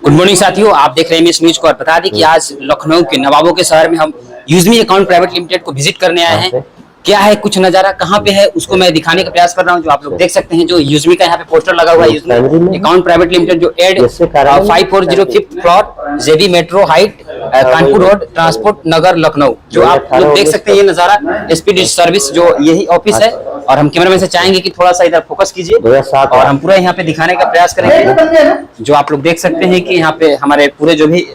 Good morning साथियों, आप देख रहे हैं एमएस न्यूज को। और बता दें कि आज लखनऊ के नवाबों के शहर में हम यूजमी अकाउंट प्राइवेट लिमिटेड को विजिट करने आए हैं। क्या है कुछ नजारा, कहाँ पे है, उसको मैं दिखाने का प्रयास कर रहा हूँ। जो आप लोग देख सकते हैं, जो यूजमी का यहाँ पे पोस्टर लगा हुआ है, यूजमी अकाउंट प्राइवेट लिमिटेड, जो एड 5405 floor JB metro height Kanpur road transport Nagar Lucknow. जो आप लोग देख सकते हैं ये नजारा एसपी सर्विस, जो यही ऑफिस है। और हम कैमरामैन से चाहेंगे कि थोड़ा सा इधर फोकस कीजिए और हम पूरा यहाँ पे दिखाने का प्रयास करेंगे। जो आप लोग देख सकते हैं कि यहाँ पे हमारे पूरे जो भी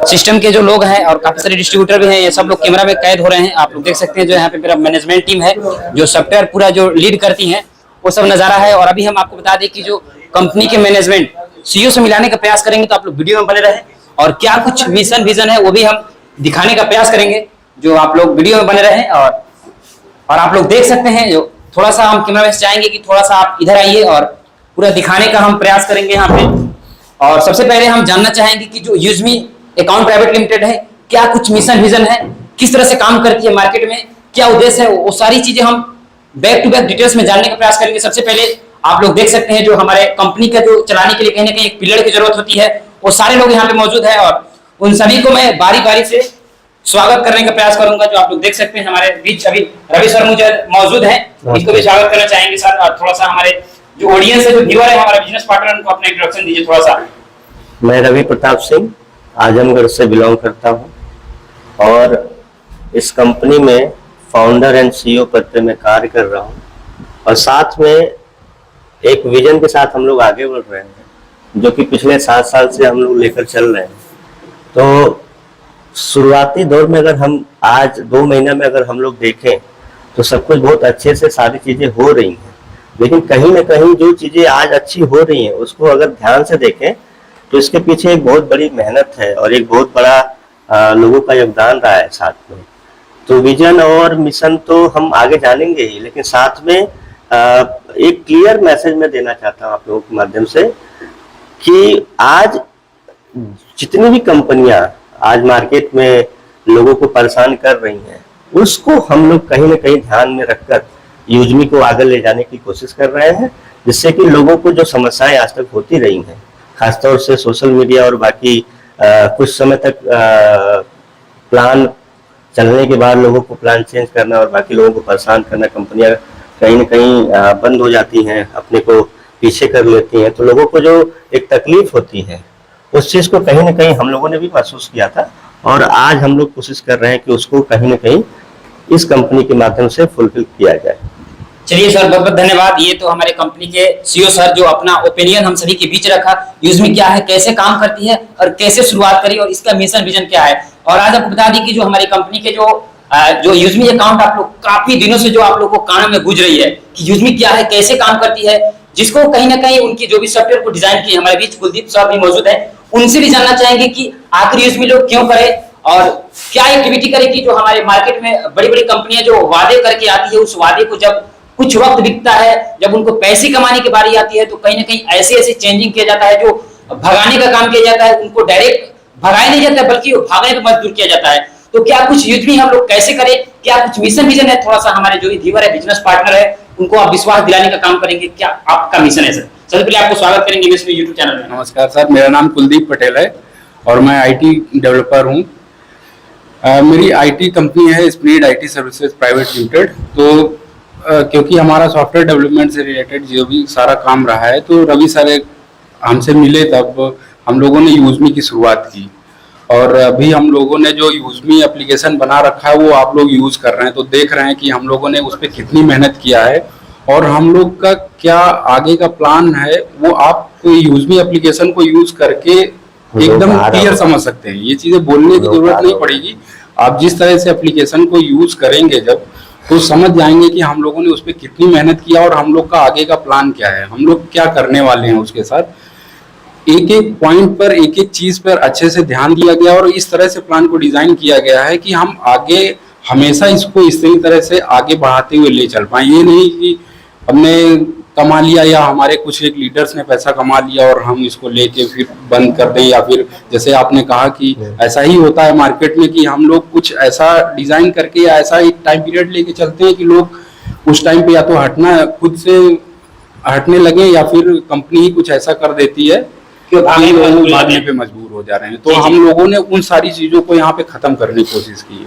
सिस्टम के जो लोग हैं और काफी सारे डिस्ट्रीब्यूटर भी हैं, ये सब लोग कैमरा में कैद हो रहे हैं। आप लोग देख सकते हैं जो यहाँ पे मेरा मैनेजमेंट टीम है, जो सॉफ्टवेयर पूरा जो लीड करती है, वो सब नजारा है। और अभी हम आपको बता दें कि जो कंपनी के मैनेजमेंट सीईओ से मिलाने का प्रयास करेंगे, तो आप लोग वीडियो में बने रहे और क्या कुछ मिशन विजन है वो भी हम दिखाने का प्रयास करेंगे। जो आप लोग वीडियो में बने रहे और आप लोग देख सकते हैं, जो थोड़ा सा हम कैमरा में चाहेंगे कि थोड़ा सा आप इधर आइए और पूरा दिखाने का हम प्रयास करेंगे यहाँ पे। और सबसे पहले हम जानना चाहेंगे कि जो यूजमी अकाउंट प्राइवेट लिमिटेड है, क्या कुछ मिशन विजन है, किस तरह से काम करती है मार्केट में, क्या उद्देश्य है, वो सारी चीजें हम बैक टू बैक डिटेल्स में जानने का प्रयास करेंगे। सबसे पहले आप लोग देख सकते हैं, जो हमारे कंपनी का जो चलाने के लिए कहीं ना कहीं एक पिलर की जरूरत होती है, वो सारे लोग यहाँ पे मौजूद है। और उन सभी को मैं बारी बारी से स्वागत करने का प्रयास करूंगा। जो आप लोग देख सकते हैं हमारे बीच अभी रवि सर मुझे मौजूद है, इनको भी स्वागत करना चाहेंगे सर। और थोड़ा सा हमारे जो ऑडियंस है, जो व्यूअर है, हमारा बिजनेस पार्टनर, उनको अपना इंट्रोडक्शन दीजिए थोड़ा सा। मैं रवि प्रताप सिंह आजमगढ़ से बिलोंग करता हूं और इस कंपनी में फाउंडर एंड सीईओ पद पे मैं कार्य कर रहा हूं। और साथ में एक विजन के साथ हम लोग आगे बढ़ रहे हैं, जो कि पिछले 7 साल से हम लोग लेकर चल रहे हैं। तो शुरुआती दौर में अगर हम आज 2 महीना में अगर हम लोग देखें तो सब कुछ बहुत अच्छे से सारी चीजें हो रही हैं, लेकिन कहीं ना कहीं जो चीजें आज अच्छी हो रही हैं उसको अगर ध्यान से देखें तो इसके पीछे एक बहुत बड़ी मेहनत है और एक बहुत बड़ा लोगों का योगदान रहा है साथ में। तो विजन और मिशन तो हम आगे जानेंगे ही, लेकिन साथ में एक क्लियर मैसेज मैं देना चाहता हूँ आप लोगों के माध्यम से कि आज जितनी भी कंपनियां आज मार्केट में लोगों को परेशान कर रही हैं, उसको हम लोग कहीं ना कहीं ध्यान में रखकर यूजमी को आगे ले जाने की कोशिश कर रहे हैं, जिससे कि लोगों को जो समस्याएं आज तक होती रही हैं, खासतौर से सोशल मीडिया और बाकी कुछ समय तक प्लान चलने के बाद लोगों को प्लान चेंज करना और बाकी लोगों को परेशान करना, कंपनियां कहीं ना कहीं बंद हो जाती हैं, अपने को पीछे कर लेती हैं, तो लोगों को जो एक तकलीफ होती है उस चीज को कहीं ना कहीं हम लोगों ने भी महसूस किया था। और आज हम लोग कोशिश कर रहे हैं कि उसको कहीं ना कहीं इस कंपनी के माध्यम से फुलफिल किया जाए। चलिए सर, बहुत बहुत धन्यवाद। ये तो हमारे कंपनी के सीईओ सर, जो अपना ओपिनियन हम सभी के बीच रखा, यूजमी क्या है, कैसे काम करती है और कैसे शुरुआत करी और इसका मिशन विजन क्या है। और आज आपको बता दी कि जो हमारी कंपनी के जो यूजमी अकाउंट आप लोग काफी दिनों से जो आप लोग को कानों में गूंज रही है कि यूजमी क्या है, कैसे काम करती है, जिसको कहीं ना कहीं उनकी जो भी सॉफ्टवेयर को डिजाइन की, हमारे बीच कुलदीप सर भी मौजूद है, उनसे भी जानना चाहेंगे कि आखिर यूजमी लोग क्यों करे और क्या एक्टिविटी करे कि जो हमारे मार्केट में बड़ी बड़ी कंपनियां जो वादे करके आती है, उस वादे को जब कुछ वक्त बीतता है, जब उनको पैसे कमाने की बारी आती है, तो कहीं ना कहीं ऐसे ऐसे चेंजिंग किया जाता है, जो भगाने का काम किया जाता है। उनको डायरेक्ट भगाया नहीं जाता, बल्कि भागने पर मजबूर किया जाता है। तो क्या कुछ यूजमी हम लोग कैसे करें, क्या कुछ मिशन विजन है, थोड़ा सा हमारे जो व्यूअर है, बिजनेस पार्टनर है, उनको आप विश्वास दिलाने का काम करेंगे, क्या आपका मिशन है सर? सबसे पहले आपको स्वागत करेंगे मेरे यूट्यूब चैनल में। नमस्कार सर, मेरा नाम कुलदीप पटेल है और मैं आईटी डेवलपर हूँ। मेरी आईटी कंपनी है speed IT services private limited. तो क्योंकि हमारा सॉफ्टवेयर डेवलपमेंट से रिलेटेड जो भी सारा काम रहा है, तो रवि सर हमसे मिले, तब हम लोगों ने यूजमी की शुरुआत की। और अभी हम लोगों ने जो यूजमी एप्लीकेशन बना रखा है वो आप लोग यूज कर रहे हैं, तो देख रहे हैं कि हम लोगों ने उस पर कितनी मेहनत किया है और हम लोग का क्या आगे का प्लान है, वो आप यूजमी एप्लीकेशन को यूज करके एकदम क्लियर समझ सकते हैं। ये चीजें बोलने की जरूरत नहीं पड़ेगी, आप जिस तरह से एप्लीकेशन को यूज करेंगे जब, तो समझ जाएंगे कि हम लोगों ने उस पर कितनी मेहनत किया और हम लोग का आगे का प्लान क्या है, हम लोग क्या करने वाले हैं। उसके साथ एक एक पॉइंट पर, एक एक चीज पर अच्छे से ध्यान दिया गया और इस तरह से प्लान को डिजाइन किया गया है कि हम आगे हमेशा इसको इस तरह से आगे बढ़ाते हुए ले चल पाए। ये नहीं कि हमने कमा लिया या हमारे कुछ एक लीडर्स ने पैसा कमा लिया और हम इसको लेके फिर बंद कर दें, या फिर जैसे आपने कहा कि ऐसा ही होता है मार्केट में कि हम लोग कुछ ऐसा डिजाइन करके या ऐसा एक टाइम पीरियड लेके चलते हैं कि लोग उस टाइम पे या तो हटना खुद से हटने लगे या फिर कंपनी ही कुछ ऐसा कर देती है कि वो भागने पे मजबूर हो भागने जाते पे हैं। मजबूर हो जा रहे हैं। तो जी, जी। हम लोगों ने उन सारी चीजों को यहाँ पे खत्म करने की कोशिश की है।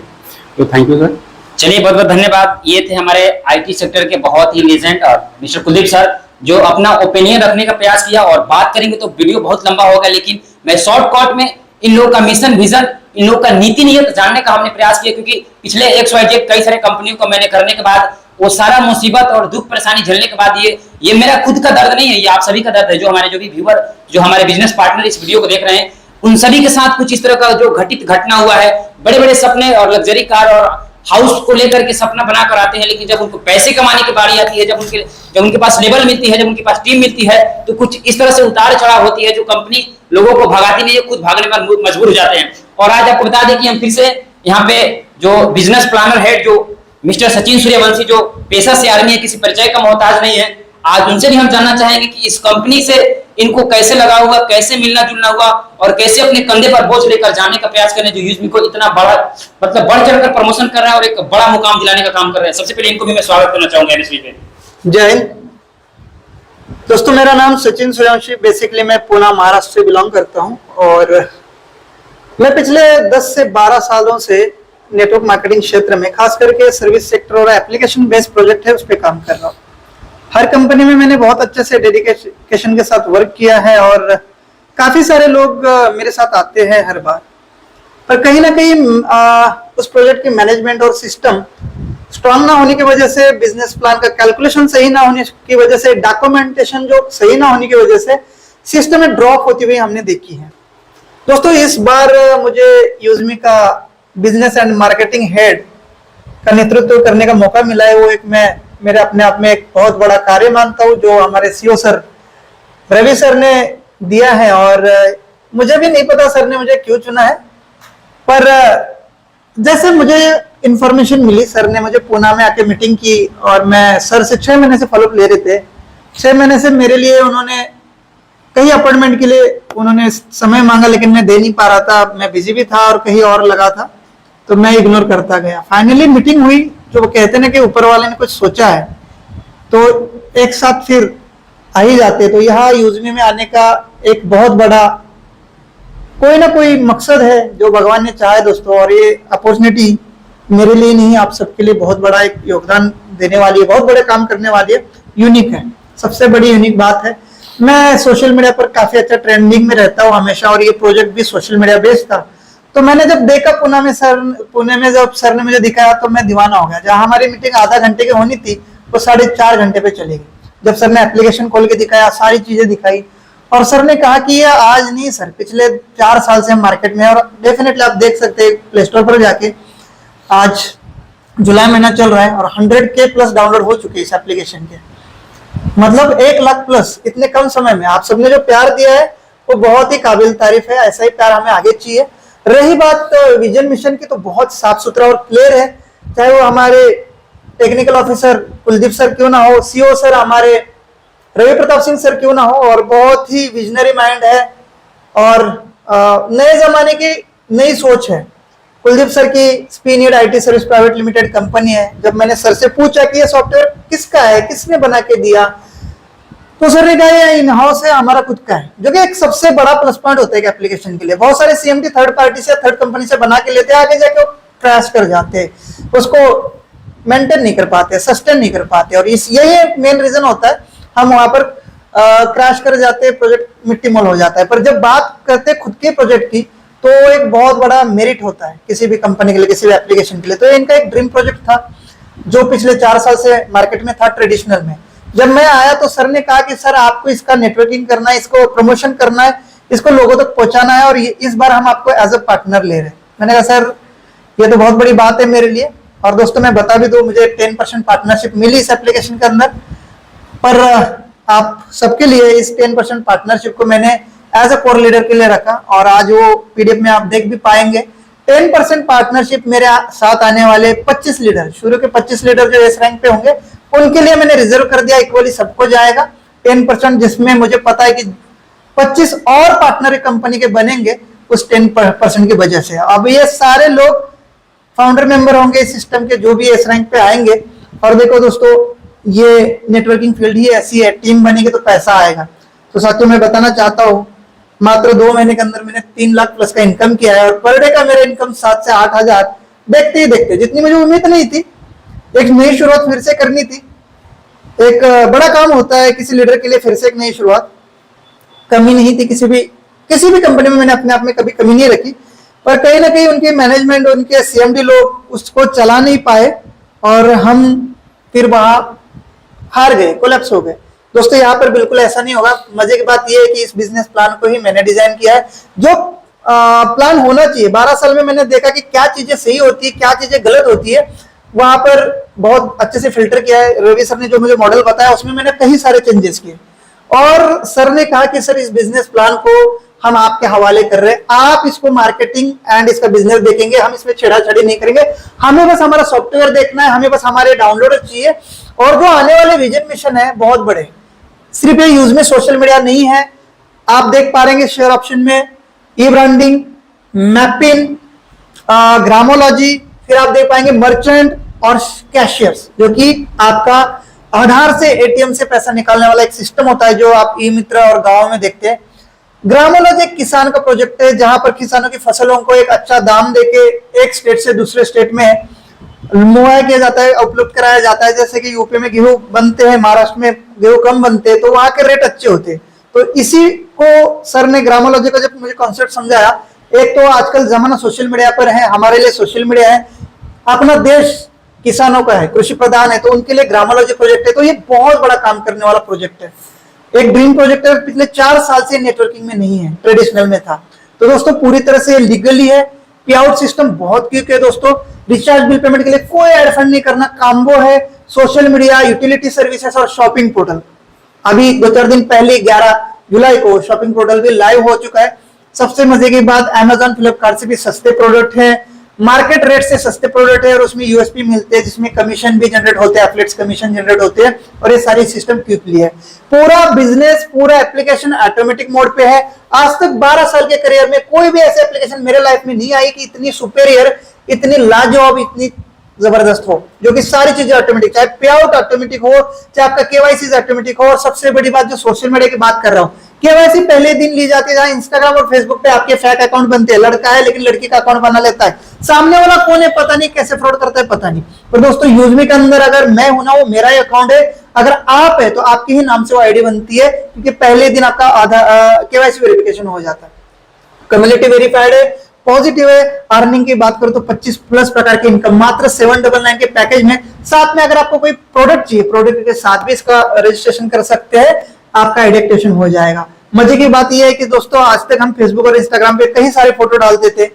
तो थैंक यू सर। चलिए, बहुत बहुत धन्यवाद। ये थे हमारे आईटी सेक्टर के बहुत ही लीजेंड और मिस्टर कुलदीप सर, जो अपना ओपिनियन रखने का प्रयास किया। और बात करेंगे तो वीडियो बहुत लंबा होगा, लेकिन मैं शॉर्टकट में इन लोगों का मिशन विजन, इन लोगों का नीति नियत जानने का हमने प्रयास किया, क्योंकि पिछले XYZ कई सारे कंपनियों को मैंने करने के बाद वो सारा मुसीबत और दुख परेशानी झेलने के बाद ये मेरा खुद का दर्द नहीं है, ये आप सभी का दर्द है, जो हमारे जो भी व्यूअर, जो हमारे बिजनेस पार्टनर इस वीडियो को देख रहे हैं, उन सभी के साथ कुछ इस तरह का जो घटित घटना हुआ है। बड़े बड़े सपने और लग्जरी कार और हाउस को लेकर के सपना बना कर आते हैं, लेकिन जब उनको पैसे कमाने की बारी आती है, जब उनके पास लेवल मिलती है, जब उनके पास टीम मिलती है, तो कुछ इस तरह से उतार चढ़ाव होती है, जो कंपनी लोगों को भगाती नहीं है, खुद भागने पर मजबूर हो जाते हैं। और आज आपको बता दें कि हम फिर से यहाँ पे जो बिजनेस प्लानर हेड जो मिस्टर सचिन सूर्यवंशी, जो पेशा से आर्मी है, किसी परिचय का मोहताज नहीं है, आज उनसे भी हम जानना चाहेंगे कि इस कंपनी से इनको कैसे लगा हुआ, कैसे मिलना जुलना हुआ, और कैसे अपने कंधे पर बोझ लेकर जाने का प्रयास करने, जो यूजमी को इतना बड़ा, मतलब बढ़ चढ़कर प्रमोशन कर रहा है और एक बड़ा मुकाम दिलाने का काम कर रहे हैं। सबसे पहले इनको भी मैं स्वागत करना चाहूंगा एमएसवी पे। जय हिंद दोस्तों, मेरा नाम सचिन सूर्यवंशी, बेसिकली मैं पुणे महाराष्ट्र से बिलोंग करता हूं, और मैं पिछले 10 से 12 सालों से नेटवर्क मार्केटिंग क्षेत्र में, खास करके सर्विस सेक्टर और एप्लीकेशन बेस्ड प्रोजेक्ट है उस पर काम कर रहा हूँ। हर कंपनी में मैंने बहुत अच्छे से डेडिकेशन के साथ वर्क किया है, और काफी सारे लोग मेरे साथ आते हैं हर बार, पर कहीं ना कहीं उस प्रोजेक्ट की मैनेजमेंट और सिस्टम स्ट्रांग ना होने की वजह से, बिजनेस प्लान का कैलकुलेशन सही ना होने की वजह से, डॉक्यूमेंटेशन जो सही ना होने की वजह से सिस्टम में ड्रॉप होती हुई हमने देखी है। दोस्तों, इस बार मुझे यूजमी का बिजनेस एंड मार्केटिंग हेड का नेतृत्व करने का मौका मिला है। वो एक मैं मेरे अपने आप में एक बहुत बड़ा कार्य मानता हूँ, जो हमारे सीईओ सर रवि सर ने दिया है, और मुझे भी नहीं पता सर ने मुझे क्यों चुना है, पर जैसे मुझे इंफॉर्मेशन मिली, सर ने मुझे पुणे में आके मीटिंग की, और मैं सर से 6 महीने से फॉलोअप ले रहे थे। 6 महीने से मेरे लिए उन्होंने कई अपॉइंटमेंट के लिए उन्होंने समय मांगा, लेकिन मैं दे नहीं पा रहा था, मैं बिजी भी था और कहीं और लगा था, तो मैं इग्नोर करता गया। फाइनली मीटिंग हुई, जो वो कहते ना कि ऊपर वाले ने कुछ सोचा है, तो एक साथ फिर आ ही जाते। तो यहाँ यूजमी में आने का एक बहुत बड़ा कोई ना कोई मकसद है जो भगवान ने चाहा है दोस्तों, और ये अपॉर्चुनिटी मेरे लिए नहीं, आप सबके लिए बहुत बड़ा एक योगदान देने वाली है, बहुत बड़े काम करने वाली है, यूनिक है। सबसे बड़ी यूनिक बात है, मैं सोशल मीडिया पर काफी अच्छा ट्रेंडिंग में रहता हूँ हमेशा, और ये प्रोजेक्ट भी सोशल मीडिया बेस्ड था। तो मैंने जब देखा पुणे में जब सर ने मुझे दिखाया, तो मैं दीवाना हो गया। जहां हमारी मीटिंग आधा घंटे की होनी थी, वो 4.5 घंटे पे चली गई। जब सर ने एप्लीकेशन खोल के दिखाया, सारी चीजें दिखाई, और सर ने कहा कि ये आज नहीं सर, पिछले 4 साल से हम मार्केट में, और डेफिनेटली आप देख सकते हैं प्ले स्टोर पर जाके, आज जुलाई महीना चल रहा है और 100K प्लस डाउनलोड हो चुके हैं इस एप्लीकेशन के, मतलब 1 लाख प्लस इतने कम समय में। आप सबने जो प्यार दिया है वो बहुत ही काबिल तारीफ है, ऐसा ही प्यार हमें आगे चाहिए। रही बात विजन मिशन की, तो बहुत साफ सुथरा और क्लियर है, चाहे वो हमारे टेक्निकल ऑफिसर कुलदीप सर क्यों ना हो, सीईओ सर हमारे रवि प्रताप सिंह सर क्यों ना हो, और बहुत ही विजनरी माइंड है और नए जमाने की नई सोच है। कुलदीप सर की स्पीनियड IT service private limited company है। जब मैंने सर से पूछा कि ये सॉफ्टवेयर किसका है, किसने बना के दिया, तो सर ने कहा ये इन हाउस है, हमारा खुद का है, जो कि एक सबसे बड़ा प्लस पॉइंट होता है एप्लीकेशन के लिए। बहुत सारे सीएमडी थर्ड पार्टी से, थर्ड कंपनी से बना के लेते हैं, आगे जाके वो क्रैश कर जाते हैं, उसको मेंटेन नहीं कर पाते, सस्टेन नहीं कर पाते, और यही मेन रीजन होता है, हम वहां पर क्रैश कर जाते हैं, प्रोजेक्ट मिट्टी मोल हो जाता है। पर जब बात करते हैं खुद के प्रोजेक्ट की, तो एक बहुत बड़ा मेरिट होता है किसी भी कंपनी के लिए, किसी भी एप्लीकेशन के लिए। तो इनका एक ड्रीम प्रोजेक्ट था, जो पिछले 4 साल से मार्केट में था, ट्रेडिशनल में। जब मैं आया तो सर ने कहा कि सर आपको इसका नेटवर्किंग करना है, इसको प्रमोशन करना है, इसको लोगों तक पहुंचाना है, और इस बार हम आपको एज अ पार्टनर ले रहे हैं। मैंने कहा सर ये तो बहुत बड़ी बात है मेरे लिए, और दोस्तों मैं बता भी दूं, मुझे 10% पार्टनरशिप मिली इस एप्लीकेशन के अंदर, पर आप सबके लिए इस 10% पार्टनरशिप को मैंने एज अ कोर लीडर के लिए रखा, और आज वो पीडीएफ में आप देख भी पाएंगे। 10% पार्टनरशिप मेरे साथ आने वाले 25 लीडर, शुरू के 25 लीडर जो एस रैंक पे होंगे, उनके लिए मैंने रिजर्व कर दिया, इक्वली सबको जाएगा 10%, जिसमें मुझे पता है कि 25 और पार्टनर कंपनी के बनेंगे उस 10% की वजह से। अब ये सारे लोग फाउंडर मेंबर होंगे इस सिस्टम के, जो भी एस रैंक पे आएंगे। और देखो दोस्तों, ये नेटवर्किंग फील्ड ही ऐसी है, टीम बनेगी तो पैसा आएगा। तो साथियों मैं बताना चाहता हूँ मात्र 2 महीने के अंदर मैंने 3 लाख प्लस का इनकम किया है और पर डे का मेरा इनकम 7 से 8 हजार देखते ही देखते, जितनी मुझे उम्मीद नहीं थी, एक नई शुरुआत फिर से करनी थी। एक बड़ा काम होता है किसी लीडर के लिए, फिर से एक नई शुरुआत। कमी नहीं थी किसी भी कंपनी में, मैंने अपने आप में कभी कमी नहीं रखी, पर कहीं ना कहीं उनके मैनेजमेंट, उनके सीएमडी लोग उसको चला नहीं पाए और हम फिर वहां हार गए, कोलैप्स हो गए। दोस्तों यहाँ पर बिल्कुल ऐसा नहीं होगा। मजे की बात यह है कि इस बिजनेस प्लान को ही मैंने डिजाइन किया है, जो प्लान होना चाहिए। 12 साल में मैंने देखा कि क्या चीजें सही होती है, क्या चीजें गलत होती है, वहां पर बहुत अच्छे से फिल्टर किया है। रवि सर ने जो मुझे मॉडल बताया उसमें मैंने कई सारे चेंजेस किए और सर ने कहा कि सर इस बिजनेस प्लान को हम आपके हवाले कर रहे हैं, आप इसको मार्केटिंग एंड इसका बिजनेस देखेंगे, हम इसमें छेड़ाछाड़ी नहीं करेंगे, हमें बस हमारा सॉफ्टवेयर देखना है, हमें बस हमारे डाउनलोडर चाहिए। और जो आने वाले विजन मिशन है बहुत बड़े, सिर्फ ये यूज में सोशल मीडिया नहीं है, आप देख पा रहे शेयर ऑप्शन में ई ब्रांडिंग, मैपिंग, ग्रामोलॉजी, फिर आप देख पाएंगे मर्चेंट और कैशियर्स, जो कि आपका आधार से एटीएम से पैसा निकालने वाला एक सिस्टम होता है जो आप ई मित्र और गांव में देखते हैं। ग्रामोलॉजी एक किसान का प्रोजेक्ट है जहां पर किसानों की फसलों को एक अच्छा दाम देके एक स्टेट से दूसरे स्टेट में मुहैया किया जाता है, उपलब्ध कराया जाता है। जैसे कि यूपी में गेहूं बनते हैं, महाराष्ट्र में गेहूं कम बनते हैं, तो वहां के रेट अच्छे होते हैं। तो इसी को सर ने ग्रामोलॉजी का जब मुझे कॉन्सेप्ट समझाया, एक तो आजकल जमाना सोशल मीडिया पर है, हमारे लिए सोशल मीडिया है, अपना देश किसानों का है, कृषि प्रधान है, तो उनके लिए ग्रामोलॉजी प्रोजेक्ट है। तो ये बहुत बड़ा काम करने वाला प्रोजेक्ट है, एक ड्रीम प्रोजेक्ट है। पिछले 4 साल से नेटवर्किंग में नहीं है, ट्रेडिशनल में था। तो दोस्तों पूरी तरह से लीगली है, पे आउट सिस्टम बहुत क्विक है दोस्तों, रिचार्ज बिल पेमेंट के लिए कोई एड फंड नहीं करना, काम्बो है, सोशल मीडिया, यूटिलिटी सर्विसेज और शॉपिंग पोर्टल। अभी 2-4 दिन पहले 11 जुलाई को शॉपिंग पोर्टल भी लाइव हो चुका है। सबसे मजे की बात, अमेजॉन फ्लिपकार्ट से भी सस्ते प्रोडक्ट है, मार्केट रेट से सस्ते प्रोडक्ट है और उसमें यूएसपी मिलते हैं, जिसमें कमीशन भी जनरेट होते हैं, एफिलिएट्स कमीशन जनरेट होते हैं और ये सारी सिस्टम क्विकली है। पूरा बिजनेस, पूरा एप्लीकेशन ऑटोमेटिक मोड पे है। आज तक 12 साल के करियर में कोई भी ऐसे एप्लीकेशन मेरे लाइफ में नहीं आई कि इतनी सुपेरियर, इतनी लाजवाब, इतनी जबरदस्त हो, जो कि सारी चीजें ऑटोमेटिक, चाहे पे आउट ऑटोमेटिक हो, चाहे आपका केवाईसी ऑटोमेटिक हो। और सबसे बड़ी बात, जो सोशल मीडिया की बात कर रहा हूँ, केवाईसी पहले दिन ली जाती है, जहां इंस्टाग्राम और फेसबुक पे आपके फेक अकाउंट बनते हैं, लड़का है लेकिन लड़की का अकाउंट बना लेता है, सामने वाला कौन है पता नहीं, कैसे फ्रॉड करता है पता नहीं। पर दोस्तों यूजमी के अंदर अगर मैं हूं ना, वो मेरा ही अकाउंट है, अगर आप है तो आपके ही नाम से वो आईडी बनती है, क्योंकि पहले दिन आपका केवाईसी वेरिफिकेशन हो जाता है। कम्युनिटी वेरीफाइड है, पॉजिटिव है। अर्निंग की बात करो तो 25+ प्रकार की इनकम मात्र 799 के पैकेज में। साथ में अगर आपको कोई प्रोडक्ट चाहिए, प्रोडक्ट के साथ भी इसका रजिस्ट्रेशन कर सकते हैं, आपका एडिक्टेशन हो जाएगा। मजे की बात यह है कि दोस्तों आज तक हम फेसबुक और इंस्टाग्राम पे कई सारे फोटो डालते थे,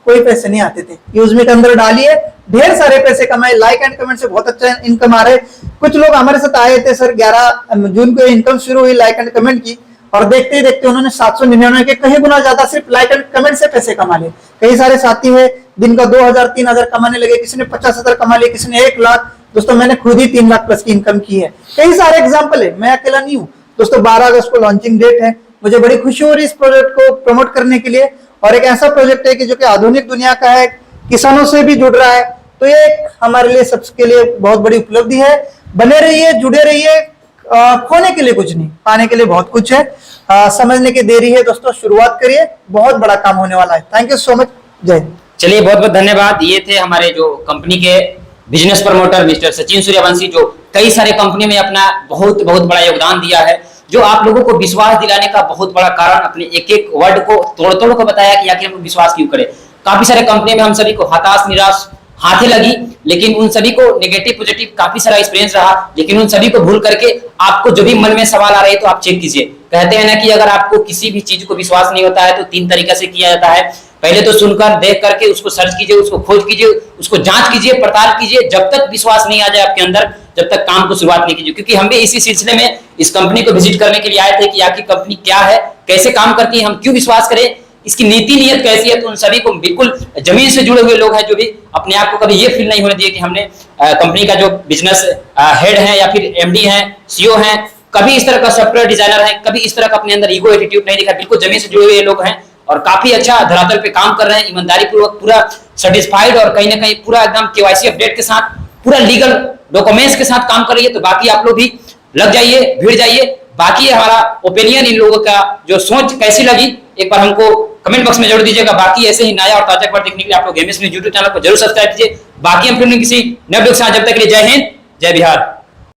कोई पैसे नहीं आते थे। यूजमी के अंदर डालिए, ढेर सारे पैसे कमाए, लाइक एंड कमेंट से बहुत अच्छा इनकम आ रहे। कुछ लोग हमारे साथ आए थे सर, 11 जून को इनकम शुरू हुई लाइक एंड कमेंट की, और देखते ही देखते उन्होंने 799 के कहीं गुना ज्यादा सिर्फ लाइक एंड कमेंट से पैसे कमा लिए। कई सारे साथी है दिन का 2000-3000 कमाने लगे, किसी ने 50,000 कमा लिए, किसी ने 1 लाख। दोस्तों मैंने खुद ही 3 लाख प्लस की इनकम की है। कई सारे एग्जाम्पल है, मैं अकेला नहीं हूँ। दोस्तों 12 अगस्त को लॉन्चिंग डेट है, मुझे बड़ी खुशी हो रही है इस प्रोजेक्ट को प्रमोट करने के लिए। और एक ऐसा प्रोजेक्ट है कि जो कि आधुनिक दुनिया का है, किसानों से भी जुड़ रहा है, तो ये हमारे लिए सबके लिए बहुत बड़ी उपलब्धि है। बने रहिए, जुड़े रहिए, खोने के लिए कुछ नहीं, पाने के लिए बहुत कुछ है। समझने की देरी है दोस्तों, शुरुआत करिए, बहुत बड़ा काम होने वाला है। थैंक यू सो मच, जय हिंद। चलिए बहुत बहुत धन्यवाद। ये थे हमारे जो कंपनी के business promoter mister Sachin Suryavanshi, जो कई सारे कंपनी में अपना बहुत बड़ा योगदान दिया है, जो आप लोगों को विश्वास दिलाने का बहुत बड़ा कारण अपने एक वर्ड को तोड़ को बताया कि आखिर हम विश्वास क्यों करें। काफी सारे कंपनी में हम सभी को हताश, निराश, हाथे लगी, लेकिन उन सभी को नेगेटिव पॉजिटिव काफी सारा एक्सपीरियंस रहा, लेकिन उन सभी को भूल करके आपको जो भी मन में सवाल आ रहे हैं तो आप चेक कीजिए। कहते हैं ना कि अगर आपको किसी भी चीज को विश्वास नहीं होता है तो 3 तरीके से किया जाता है। पहले तो सुनकर, देख करके उसको सर्च कीजिए, उसको खोज कीजिए, उसको जांच कीजिए, पड़ताल कीजिए, जब तक विश्वास नहीं आ जाए आपके अंदर, जब तक काम को शुरुआत नहीं कीजिए। क्योंकि हम भी इसी सिलसिले में इस कंपनी को विजिट करने के लिए आए थे कि आखिर कंपनी क्या है, कैसे काम करती है, हम क्यों विश्वास करें, इसकी नीति नियत कैसी है। तो उन सभी को बिल्कुल जमीन से जुड़े हुए लोग हैं, जो भी अपने आप को कभी ये फील नहीं होने दिए कि हमने कंपनी का जो बिजनेस हेड है या फिर एमडी है, सीईओ है, कभी इस तरह का सॉफ्टवेयर डिजाइनर है, कभी इस तरह का अपने अंदर ईगो एटीट्यूड नहीं दिखा। बिल्कुल जमीन से जुड़े हुए लोग हैं और काफी अच्छा धरातल पे काम कर रहे हैं, ईमानदारी पूर्वक, पूरा सेटिस्फाइड और कहीं ना कहीं पूरा एकदम केवाईसी अपडेट के साथ, पूरा लीगल डॉक्यूमेंट्स के साथ काम कर रही है। तो बाकी आप लोग भी लग जाइए, भिड़ जाइए, बाकी है हमारा ओपिनियन, इन लोगों का जो सोच कैसी लगी एक बार हमको कमेंट बॉक्स में जरूर दीजिएगा। बाकी ऐसे ही नया और ताजा खबर देखने के लिए आप लोग एमएस न्यूज यूट्यूब चैनल को जरूर सब्सक्राइब कीजिए। बाकी हम फिर किसी नए वीडियो के साथ, जब तक के लिए जय हिंद जय बिहार।